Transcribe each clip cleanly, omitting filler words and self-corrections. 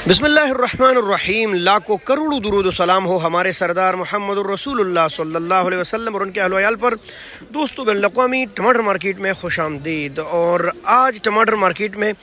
बिस्मिल्लाहिर्रहमानिर्रहीम। लाखों करोड़ों दुरूद व सलाम हो हमारे सरदार मोहम्मद रसूलुल्लाह सल्लल्लाहु अलैहि वसल्लम और उनके अहल व अयाल पर। दोस्तों, बैनुल-अक़वामी टमाटर मार्केट में खुशामदीद। और आज टमाटर मार्केट में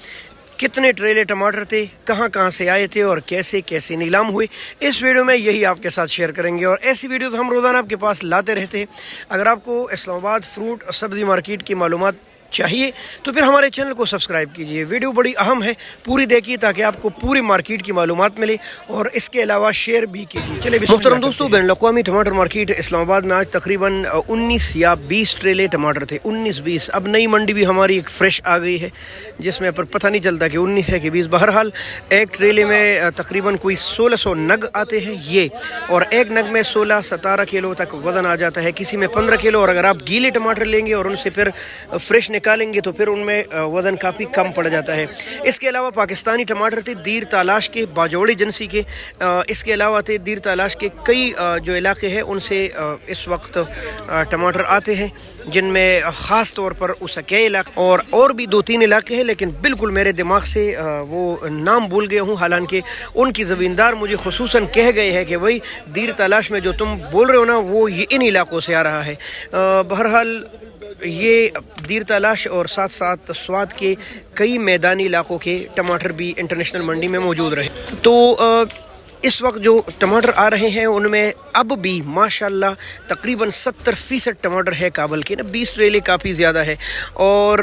कितने ट्रेले टमाटर थे, कहाँ कहाँ से आए थे और कैसे कैसे नीलाम हुए, इस वीडियो में यही आपके साथ शेयर करेंगे। और ऐसी वीडियोस हम रोज़ाना आपके पास लाते रहते हैं। अगर आपको इस्लामाबाद फ्रूट और सब्ज़ी मार्केट की मालूमात चाहिए तो फिर हमारे चैनल को सब्सक्राइब कीजिए। वीडियो बड़ी अहम है, पूरी देखिए ताकि आपको पूरी मार्केट की मालूमात मिले और इसके अलावा शेयर भी कीजिए। चलिए मुहतरम दोस्तों, बैनुल-अक़वामी टमाटर मार्केट इस्लामाबाद में आज तकरीबन 19 या 20 ट्रेले टमाटर थे। 19-20। अब नई मंडी भी हमारी एक फ्रेश आ गई है जिसमें पर पता नहीं चलता कि 19 है कि 20। बहरहाल एक ट्रेले में तकरीबन कोई 1600 नग आते हैं ये, और एक नग में 16-17 किलो तक वज़न आ जाता है, किसी में 15 किलो। और अगर आप गीले टमाटर लेंगे और उनसे फिर फ्रेश निकालेंगे तो फिर उनमें वज़न काफ़ी कम पड़ जाता है। इसके अलावा पाकिस्तानी टमाटर थे दीर तालाश के, बाजोड़ी एजेंसी के। इसके अलावा थे दीर तालाश के कई जो इलाके हैं उनसे इस वक्त टमाटर आते हैं, जिनमें ख़ास तौर पर उसके इलाका और भी 2-3 इलाके हैं, लेकिन बिल्कुल मेरे दिमाग से वो नाम भूल गया हूँ। हालांकि उनकी ज़मींदार मुझे खुसूसन कह गए हैं कि भाई दीर तालाश में जो तुम बोल रहे हो ना वो ये इन इलाकों से आ रहा है। बहरहाल ये दीर तालाश और साथ साथ स्वात के कई मैदानी इलाकों के टमाटर भी इंटरनेशनल मंडी में मौजूद रहे। तो इस वक्त जो टमाटर आ रहे हैं उनमें अब भी माशाल्लाह तकरीबन 70% टमाटर है काबल के ना। 20 ट्रेले काफ़ी ज़्यादा है। और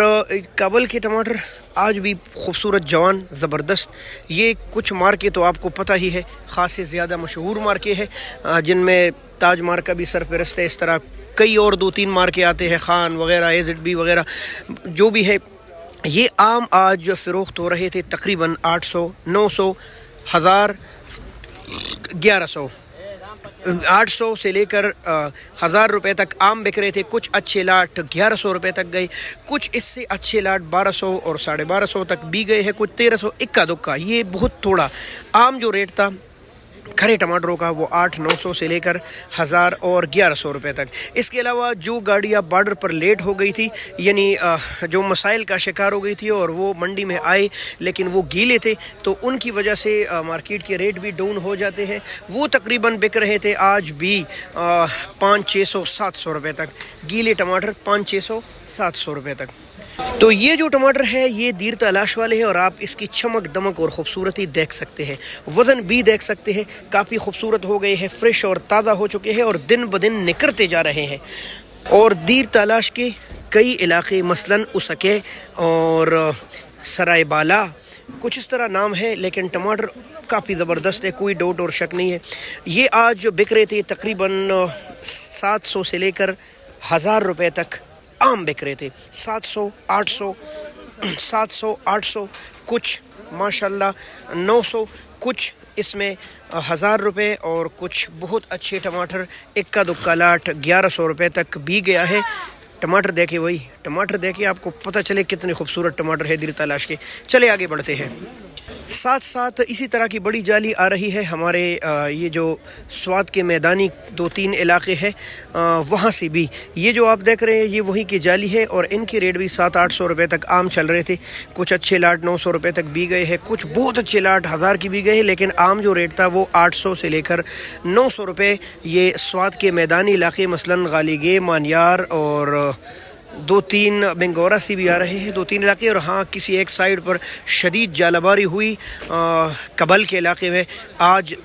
काबल के टमाटर आज भी खूबसूरत, जवान, ज़बरदस्त। ये कुछ मार्के तो आपको पता ही है, ख़ासे ज़्यादा मशहूर मार्के हैं जिनमें ताज मार्का भी सरफहरिस्त है। इस तरह कई और 2-3 मार्के आते हैं, खान वगैरह, AZB वगैरह, जो भी है। ये आम आज फ़रोख्त हो रहे थे तकरीबन 800, 900, 1000, 1100, 800 से लेकर 1000 रुपये तक आम बिक रहे थे। कुछ अच्छे लाट 1100 रुपये तक गए, कुछ इससे अच्छे लाट 1200 और 1250 तक भी गए हैं, कुछ 1300, इक्का दुक्का। ये बहुत थोड़ा आम जो रेट था खरे टमाटरों का वो 800-900 से लेकर 1000 और 1100 रुपये तक। इसके अलावा जो गाड़ियाँ बॉर्डर पर लेट हो गई थी, यानी जो मसाइल का शिकार हो गई थी और वो मंडी में आए लेकिन वो गीले थे, तो उनकी वजह से मार्केट के रेट भी डाउन हो जाते हैं। वो तकरीबन बिक रहे थे आज भी 500-600-700 रुपये तक। गीले टमाटर 500-600-700 रुपये तक। तो ये जो टमाटर है ये दीर तालाश वाले हैं और आप इसकी चमक दमक और ख़ूबसूरती देख सकते हैं, वज़न भी देख सकते हैं। काफ़ी खूबसूरत हो गए हैं, फ्रेश और ताज़ा हो चुके हैं और दिन ब दिन निकलते जा रहे हैं। और दीर तालाश के कई इलाके मसलन उसके और सराय बाला, कुछ इस तरह नाम है, लेकिन टमाटर काफ़ी ज़बरदस्त है, कोई डाउट और शक नहीं है। ये आज जो बिक रहे थे तकरीबन 700 से लेकर 1000 रुपये तक आम बिक रहे थे। 700-800, 700-800, कुछ माशाल्लाह 900, कुछ इसमें 1000 रुपये, और कुछ बहुत अच्छे टमाटर इक्का दुक्का लाट 1100 रुपये तक भी गया है। टमाटर देखे, वही टमाटर देखे आपको पता चले कितने खूबसूरत टमाटर है दीर तालाश के। चले आगे बढ़ते हैं। साथ साथ इसी तरह की बड़ी जाली आ रही है हमारे ये जो स्वात के मैदानी 2-3 इलाके हैं वहाँ से भी। ये जो आप देख रहे हैं ये वही की जाली है और इनके रेट भी 700-800 रुपये तक आम चल रहे थे। कुछ अच्छे लाट 900 रुपये तक भी गए हैं, कुछ बहुत अच्छे लाट 1000 की भी गए हैं, लेकिन आम जो रेट था वो 800 से लेकर 900 रुपये। ये स्वात के मैदानी इलाके मसलन गालीगे, मानियार और 2-3 बेंगोरा से भी आ रहे हैं, 2-3 इलाके। और हाँ, किसी एक साइड पर शदीद जालाबारी हुई कबल के इलाके में आज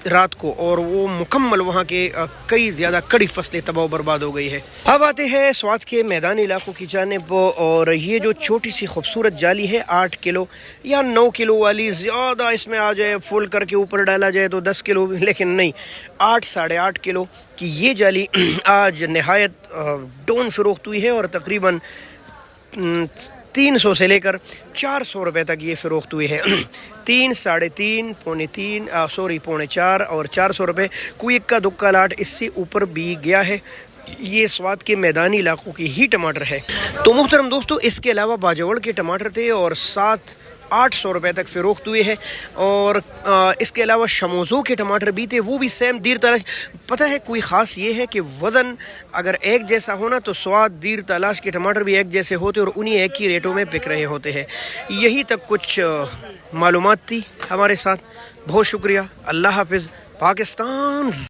रात को, और वो मुकम्मल वहाँ के कई ज़्यादा कड़ी फसलें तबाह बर्बाद हो गई है। अब आते हैं स्वात के मैदानी इलाकों की जानिब। और ये जो छोटी सी खूबसूरत जाली है 8 किलो या 9 किलो वाली, ज़्यादा इसमें आ जाए फुल करके ऊपर डाला जाए तो 10 किलो, लेकिन नहीं, 8-8.5 किलो की ये जाली आज नहायत डाउन फ़रोख्त हुई है और तकरीबन 300 से लेकर 400 रुपये तक ये फ़रोख्त हुई है। 3, 3.5, पौने 3, पौने 4 और 400 रुपये। कोई इक्का दुक्का लाट इससे ऊपर भी गया है। ये स्वाद के मैदानी इलाकों की ही टमाटर है। तो मुहतरम दोस्तों, इसके अलावा बाजवड़ के टमाटर थे और साथ 800 रुपए तक फ़रोख्त हुए हैं। और इसके अलावा शमोज़ों के टमाटर भी थे, वो भी सेम दीर तलाश। पता है कोई ख़ास ये है कि वज़न अगर एक जैसा होना तो स्वाद दीर तलाश के टमाटर भी एक जैसे होते और उन्हीं एक ही रेटों में बिक रहे होते हैं। यही तक कुछ मालूमात थी हमारे साथ। बहुत शुक्रिया। अल्लाह हाफ़िज़। पाकिस्तान